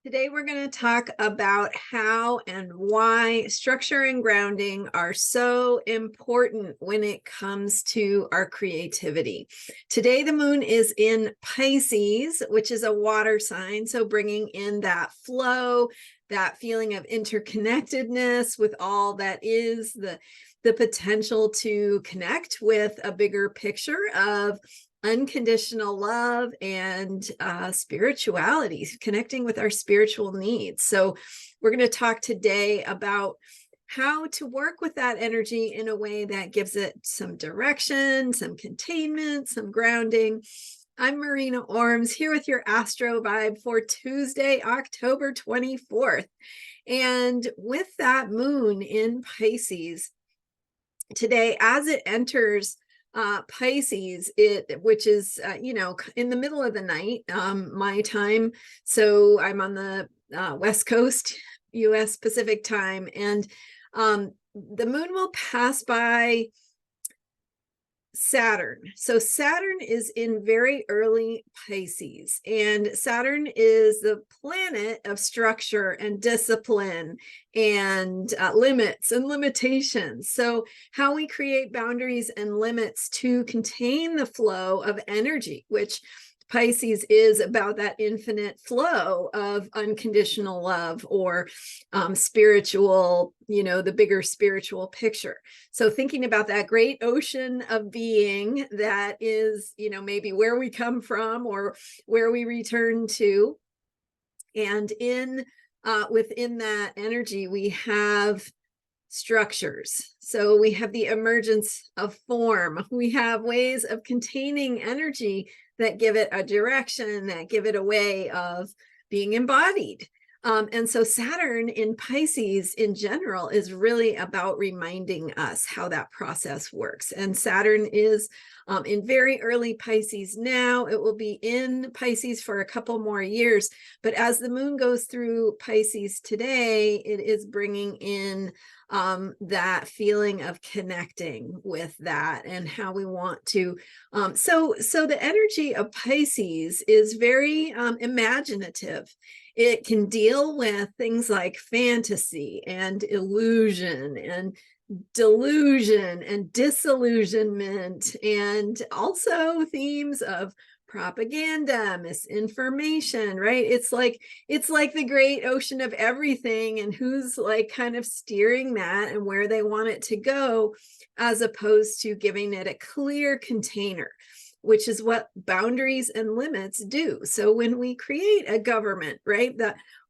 Today, we're going to talk about how and why structure and grounding are so important when it comes to our creativity. Today, the moon is in Pisces, which is a water sign. So bringing in that flow, that feeling of interconnectedness with all that is, the potential to connect with a bigger picture of unconditional love and spirituality, connecting with our spiritual needs. So we're going to talk today about how to work with that energy in a way that gives it some direction, some containment, some grounding. I'm Marina Ormes here with your Astro vibe for Tuesday, October 24th. And with that moon in Pisces today, as it enters Pisces, which is in the middle of the night, my time. So I'm on the West Coast, US Pacific time, and the moon will pass by Saturn. So Saturn is in very early Pisces, and Saturn is the planet of structure and discipline and limits and limitations. So how we create boundaries and limits to contain the flow of energy, which Pisces is about that infinite flow of unconditional love or spiritual, the bigger spiritual picture. So thinking about that great ocean of being that is, maybe where we come from or where we return to. And within that energy, we have structures. So we have the emergence of form. We have ways of containing energy that give it a direction, that give it a way of being embodied. And so Saturn in Pisces in general is really about reminding us how that process works. And Saturn is in very early Pisces now. It will be in Pisces for a couple more years. But as the moon goes through Pisces today, it is bringing in that feeling of connecting with that and how we want to. So the energy of Pisces is very imaginative. It can deal with things like fantasy and illusion and delusion and disillusionment, and also themes of propaganda, misinformation, right? It's like the great ocean of everything, and who's like kind of steering that and where they want it to go, as opposed to giving it a clear container, which is what boundaries and limits do. So when we create a government, right,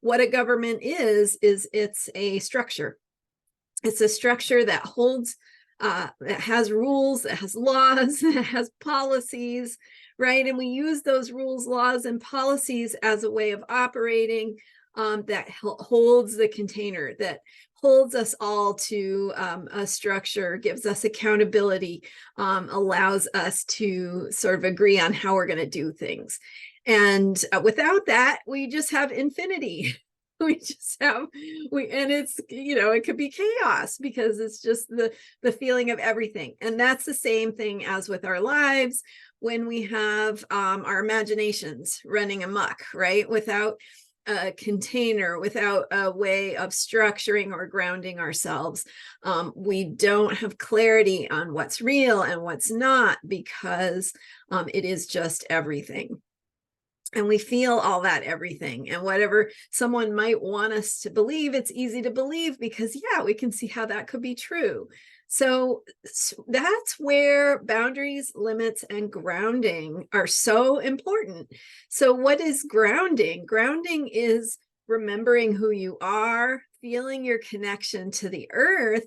what a government is it's a structure. It's a structure that holds, that has rules, that has laws, that has policies, right? And we use those rules, laws, and policies as a way of operating that holds the container, that holds us all to a structure, gives us accountability, allows us to sort of agree on how we're going to do things. And without that, we just have infinity. And it's, it could be chaos because it's just the feeling of everything. And that's the same thing as with our lives when we have our imaginations running amok, right? Without a container, without a way of structuring or grounding ourselves, we don't have clarity on what's real and what's not, because it is just everything. And we feel all that everything, and whatever someone might want us to believe, it's easy to believe because, yeah, we can see how that could be true. So that's where boundaries, limits, and grounding are so important. So what is grounding? Grounding is remembering who you are, feeling your connection to the earth,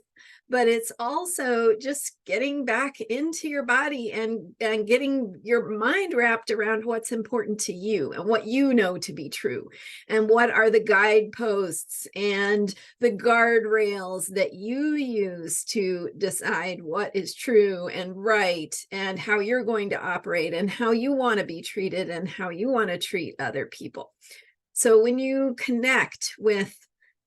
but it's also just getting back into your body and getting your mind wrapped around what's important to you and what you know to be true, and what are the guideposts and the guardrails that you use to decide what is true and right, and how you're going to operate and how you want to be treated and how you want to treat other people. So when you connect with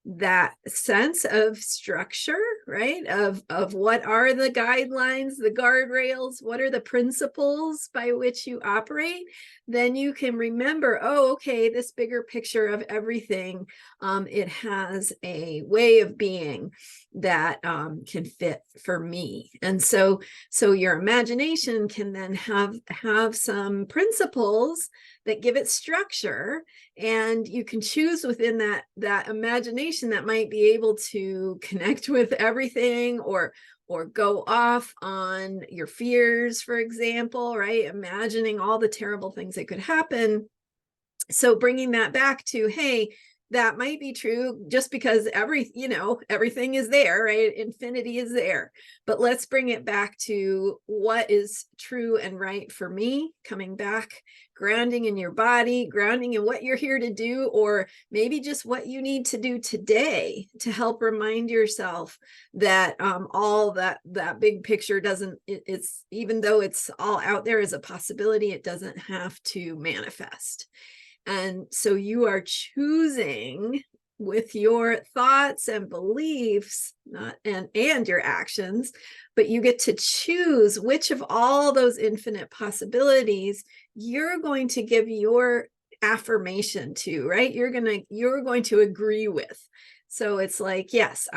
that sense of structure, right, of what are the guidelines, the guardrails, what are the principles by which you operate, then you can remember, oh, okay, this bigger picture of everything, it has a way of being that can fit for me. And so your imagination can then have some principles that give it structure, and you can choose within that imagination that might be able to connect with everything, or go off on your fears, for example, right? Imagining all the terrible things that could happen. So bringing that back to, hey, that might be true just because everything is there, right? Infinity is there. But let's bring it back to what is true and right for me, coming back, grounding in your body, grounding in what you're here to do, or maybe just what you need to do today to help remind yourself that all that big picture it's even though it's all out there as a possibility, it doesn't have to manifest. And so you are choosing with your thoughts and beliefs, and your actions, but you get to choose which of all those infinite possibilities you're going to give your affirmation to, right? You're going to agree with. So it's like, yes,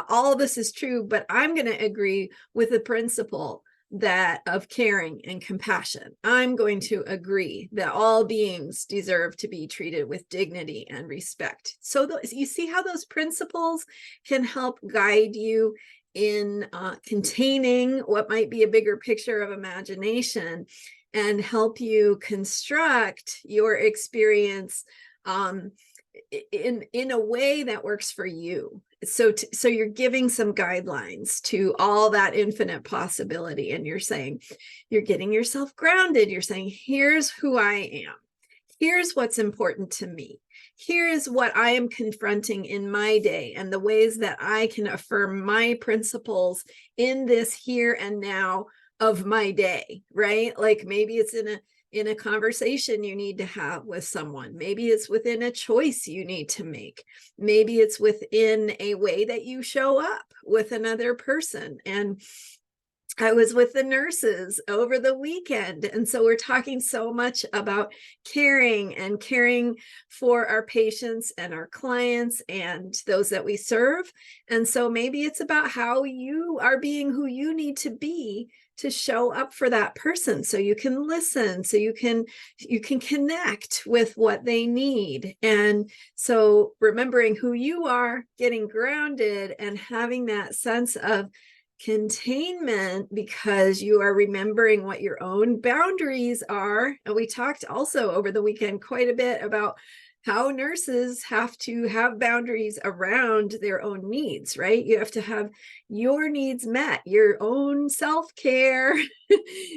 all this is true, but I'm going to agree with the principle that of caring and compassion. I'm going to agree that all beings deserve to be treated with dignity and respect. So you see how those principles can help guide you in containing what might be a bigger picture of imagination, and help you construct your experience in a way that works for you. So you're giving some guidelines to all that infinite possibility, and you're saying, you're getting yourself grounded. You're saying, here's who I am. Here's what's important to me. Here is what I am confronting in my day, and the ways that I can affirm my principles in this here and now of my day, right? Like maybe it's in a conversation you need to have with someone. Maybe it's within a choice you need to make. Maybe it's within a way that you show up with another person. And I was with the nurses over the weekend. And so we're talking so much about caring and caring for our patients and our clients and those that we serve. And so maybe it's about how you are being who you need to be to show up for that person, so you can listen, so you can connect with what they need. And so remembering who you are, getting grounded, and having that sense of containment because you are remembering what your own boundaries are. And we talked also over the weekend quite a bit about how nurses have to have boundaries around their own needs, right? You have to have your needs met. Your own self-care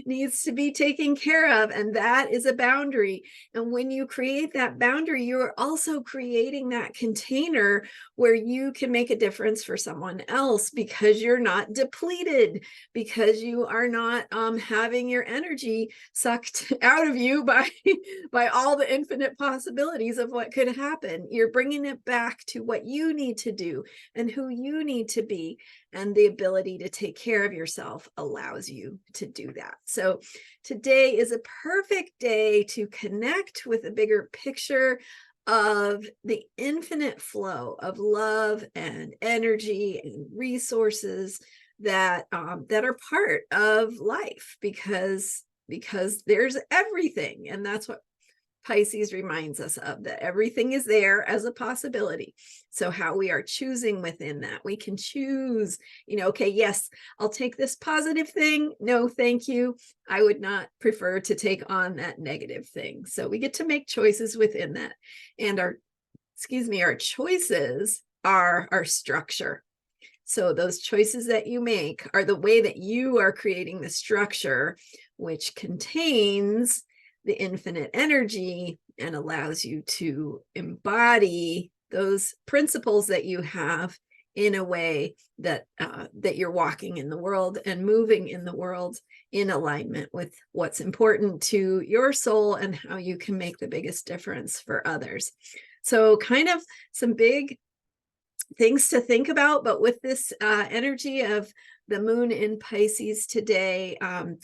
needs to be taken care of, and that is a boundary. And when you create that boundary, you're also creating that container where you can make a difference for someone else, because you're not depleted, because you are not having your energy sucked out of you by all the infinite possibilities of what could happen. You're bringing it back to what you need to do and who you need to be, and the ability to take care of yourself allows you to do that. So today is a perfect day to connect with a bigger picture of the infinite flow of love and energy and resources that are part of life, because there's everything. And that's what Pisces reminds us of, that everything is there as a possibility. So how we are choosing within that, we can choose, okay, yes, I'll take this positive thing. No, thank you. I would not prefer to take on that negative thing. So we get to make choices within that. And our choices are our structure. So those choices that you make are the way that you are creating the structure, which contains the infinite energy and allows you to embody those principles that you have in a way that that you're walking in the world and moving in the world in alignment with what's important to your soul and how you can make the biggest difference for others. So kind of some big things to think about, but with this energy of the moon in Pisces today,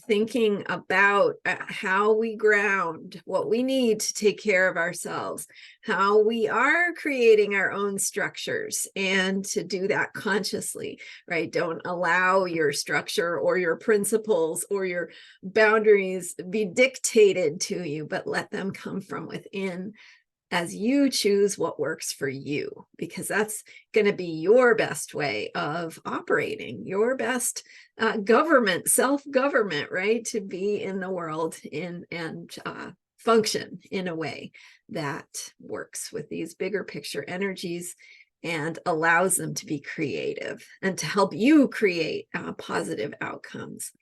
thinking about how we ground, what we need to take care of ourselves, how we are creating our own structures, and to do that consciously, right? Don't allow your structure or your principles or your boundaries be dictated to you, but let them come from within as you choose what works for you, because that's going to be your best way of operating, your best government, self-government, right? To be in the world and function in a way that works with these bigger picture energies and allows them to be creative and to help you create positive outcomes.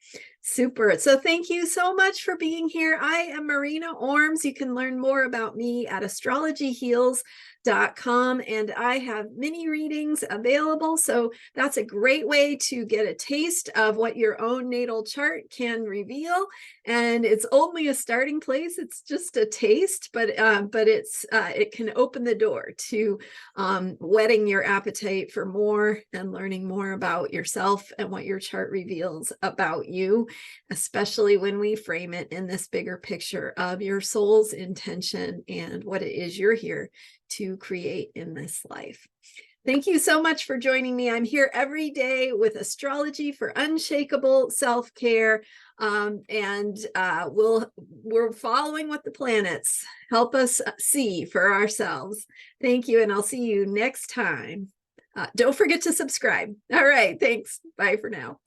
Super. So thank you so much for being here. I am Marina Ormes. You can learn more about me at astrologyheals.com, and I have mini readings available. So that's a great way to get a taste of what your own natal chart can reveal. And it's only a starting place. It's just a taste, but it can open the door to whetting your appetite for more and learning more about yourself and what your chart reveals about you, especially when we frame it in this bigger picture of your soul's intention and what it is you're here to create in this life. Thank you so much for joining me. I'm here every day with astrology for unshakable self-care. We're following what the planets help us see for ourselves. Thank you, and I'll see you next time. Don't forget to subscribe. All right, thanks. Bye for now.